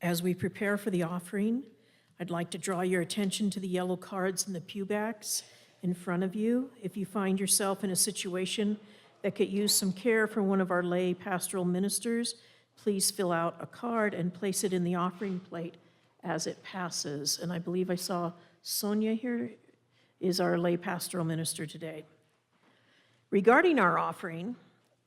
As we prepare for the offering, I'd like to draw your attention to the yellow cards in the pew backs in front of you. If you find yourself in a situation that could use some care from one of our lay pastoral ministers, please fill out a card and place it in the offering plate as it passes. And I believe I saw Sonia here is our lay pastoral minister today. Regarding our offering,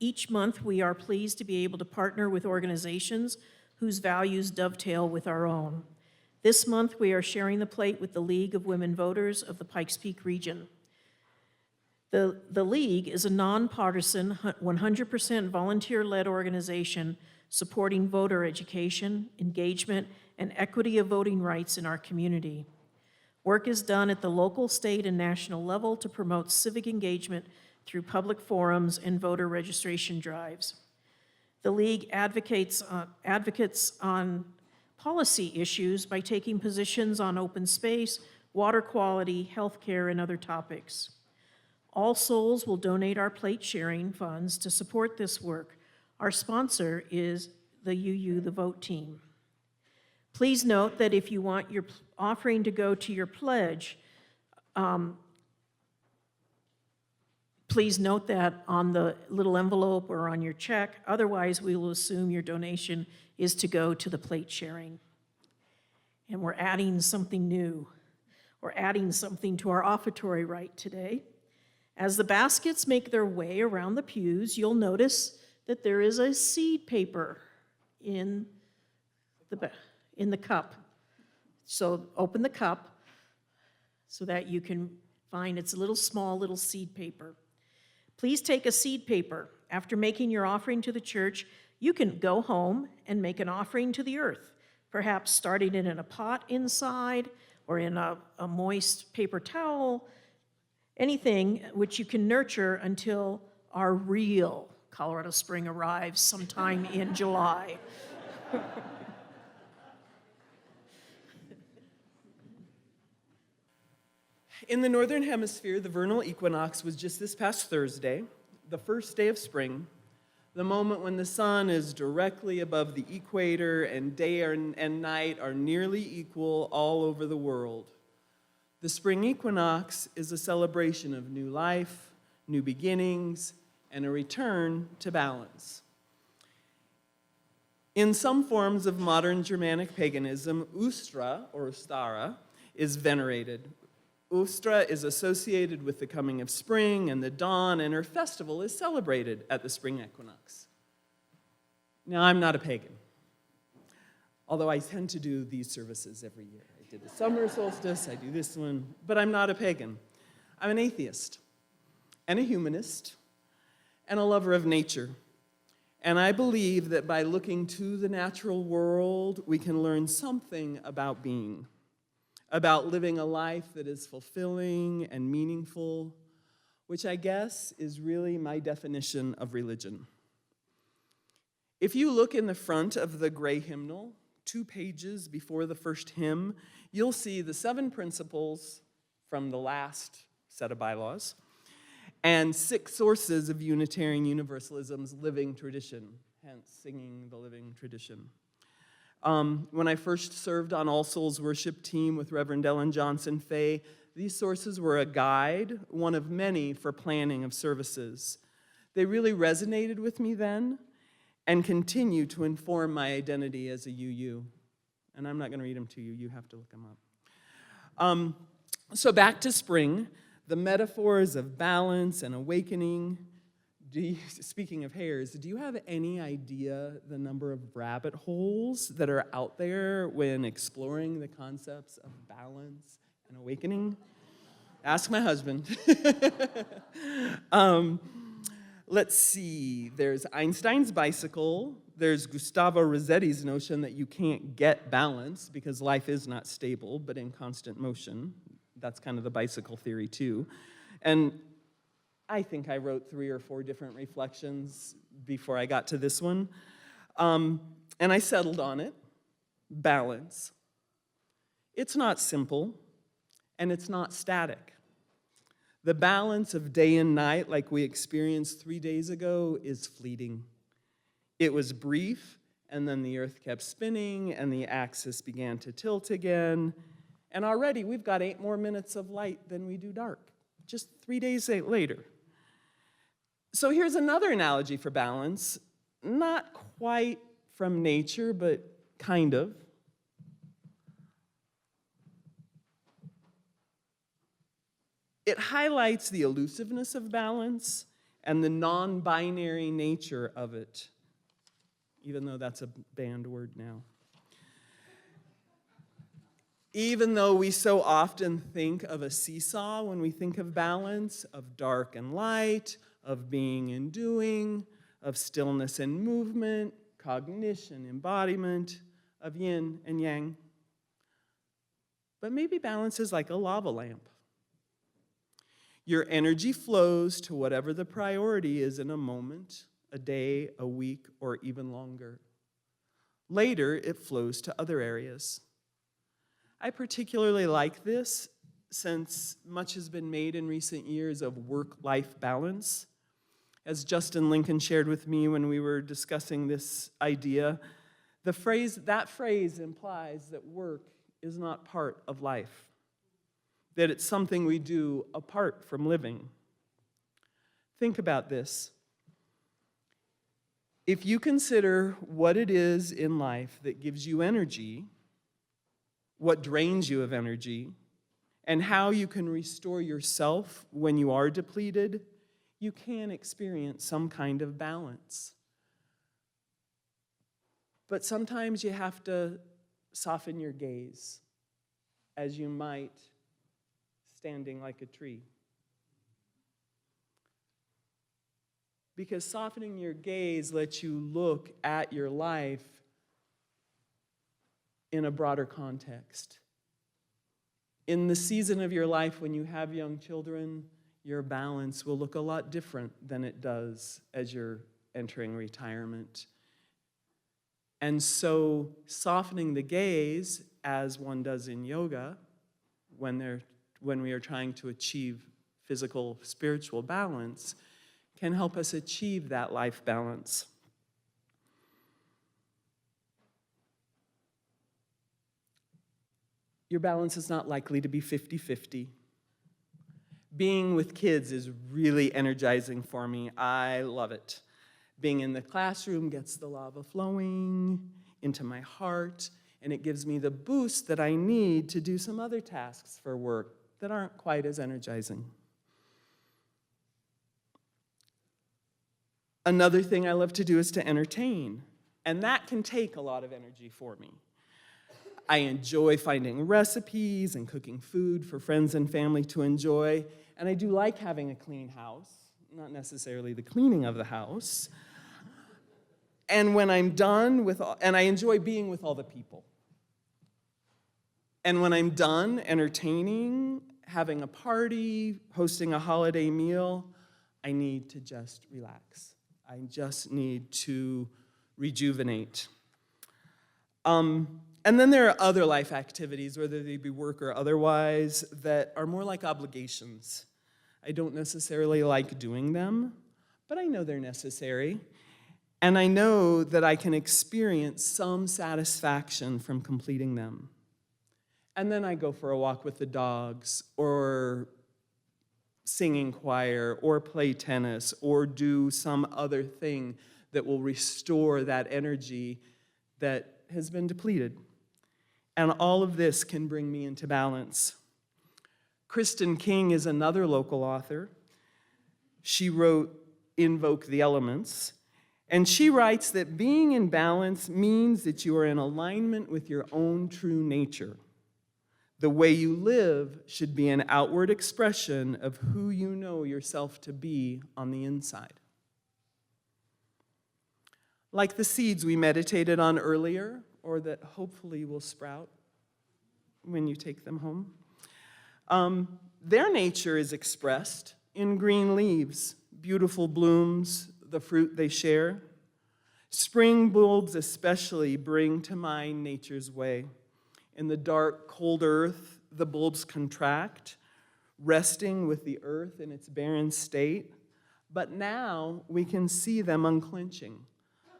each month we are pleased to be able to partner with organizations whose values dovetail with our own. This month we are sharing the plate with the League of Women Voters of the Pikes Peak region. The League is a nonpartisan, 100% volunteer-led organization supporting voter education, engagement, and equity of voting rights in our community. Work is done at the local, state, and national level to promote civic engagement through public forums and voter registration drives. The League advocates on policy issues by taking positions on open space, water quality, healthcare, and other topics. All Souls will donate our plate sharing funds to support this work. Our sponsor is the UU The Vote team. Please note that if you want your offering to go to your pledge, please note that on the little envelope or on your check. Otherwise, we will assume your donation is to go to the plate sharing. And we're adding something new. We're adding something to our offertory rite today. As the baskets make their way around the pews, you'll notice that there is a seed paper in the cup. So open the cup so that you can find it's a little small little seed paper. Please take a seed paper. After making your offering to the church, you can go home and make an offering to the earth, perhaps starting it in a pot inside or in a moist paper towel, anything which you can nurture until our real Colorado Spring arrives sometime in July. In the Northern Hemisphere, the vernal equinox was just this past Thursday, the first day of spring, the moment when the sun is directly above the equator and day and night are nearly equal all over the world. The spring equinox is a celebration of new life, new beginnings, and a return to balance. In some forms of modern Germanic paganism, Ustra, or Ustara, is venerated. Ustra is associated with the coming of spring and the dawn, and her festival is celebrated at the spring equinox. Now, I'm not a pagan, although I tend to do these services every year. I did the summer solstice, I do this one, but I'm not a pagan. I'm an atheist and a humanist and a lover of nature. And I believe that by looking to the natural world, we can learn something about being, about living a life that is fulfilling and meaningful, which I guess is really my definition of religion. If you look in the front of the gray hymnal, 2 pages before the first hymn, you'll see the 7 principles from the last set of bylaws and 6 sources of Unitarian Universalism's living tradition, hence singing the living tradition. When I first served on All Souls worship team with Reverend Ellen Johnson Fay, these sources were a guide, one of many for planning of services. They really resonated with me then and continue to inform my identity as a UU. And I'm not going to read them to you. You have to look them up. So back to spring, the metaphors of balance and awakening. Speaking of hairs, do you have any idea the number of rabbit holes that are out there when exploring the concepts of balance and awakening? Ask my husband. Let's see. There's Einstein's bicycle. There's Gustavo Rossetti's notion that you can't get balance because life is not stable, but in constant motion. That's kind of the bicycle theory, too. And I think I wrote 3 or 4 different reflections before I got to this one. And I settled on it. Balance. It's not simple, and it's not static. The balance of day and night, like we experienced 3 days ago, is fleeting. It was brief, and then the Earth kept spinning, and the axis began to tilt again. And already we've got 8 more minutes of light than we do dark, just 3 days later. So here's another analogy for balance, not quite from nature, but kind of. It highlights the elusiveness of balance and the non-binary nature of it, even though that's a banned word now. Even though we so often think of a seesaw when we think of balance, of dark and light, of being and doing, of stillness and movement, cognition, embodiment, of yin and yang. But maybe balance is like a lava lamp. Your energy flows to whatever the priority is in a moment, a day, a week, or even longer. Later, it flows to other areas. I particularly like this since much has been made in recent years of work-life balance. As Justin Lincoln shared with me when we were discussing this idea, that phrase implies that work is not part of life, that it's something we do apart from living. Think about this. If you consider what it is in life that gives you energy, what drains you of energy, and how you can restore yourself when you are depleted, you can experience some kind of balance. But sometimes you have to soften your gaze, as you might standing like a tree. Because softening your gaze lets you look at your life in a broader context. In the season of your life when you have young children, your balance will look a lot different than it does as you're entering retirement. And so softening the gaze, as one does in yoga, when we are trying to achieve physical, spiritual balance, can help us achieve that life balance. Your balance is not likely to be 50-50. Being with kids is really energizing for me. I love it. Being in the classroom gets the lava flowing into my heart, and it gives me the boost that I need to do some other tasks for work that aren't quite as energizing. Another thing I love to do is to entertain, and that can take a lot of energy for me. I enjoy finding recipes and cooking food for friends and family to enjoy, and I do like having a clean house, not necessarily the cleaning of the house. And when I'm done and I enjoy being with all the people. And when I'm done entertaining, having a party, hosting a holiday meal, I need to just relax. I just need to rejuvenate. And then there are other life activities, whether they be work or otherwise, that are more like obligations. I don't necessarily like doing them, but I know they're necessary. And I know that I can experience some satisfaction from completing them. And then I go for a walk with the dogs, or sing in choir, or play tennis, or do some other thing that will restore that energy that has been depleted. And all of this can bring me into balance. Kristen King is another local author. She wrote Invoke the Elements, and she writes that being in balance means that you are in alignment with your own true nature. The way you live should be an outward expression of who you know yourself to be on the inside. Like the seeds we meditated on earlier, or that hopefully will sprout when you take them home. Their nature is expressed in green leaves, beautiful blooms, the fruit they share. Spring bulbs especially bring to mind nature's way. In the dark, cold earth, the bulbs contract, resting with the earth in its barren state. But now we can see them unclenching,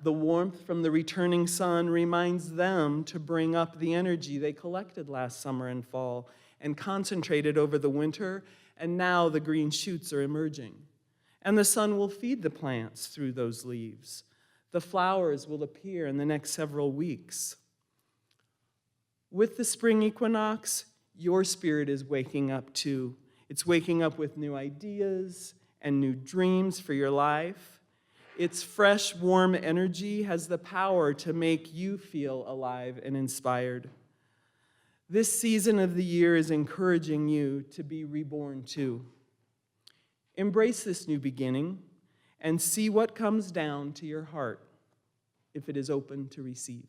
The warmth from the returning sun reminds them to bring up the energy they collected last summer and fall and concentrated over the winter, and now the green shoots are emerging. And the sun will feed the plants through those leaves. The flowers will appear in the next several weeks. With the spring equinox, your spirit is waking up too. It's waking up with new ideas and new dreams for your life. Its fresh, warm energy has the power to make you feel alive and inspired. This season of the year is encouraging you to be reborn too. Embrace this new beginning and see what comes down to your heart if it is open to receive.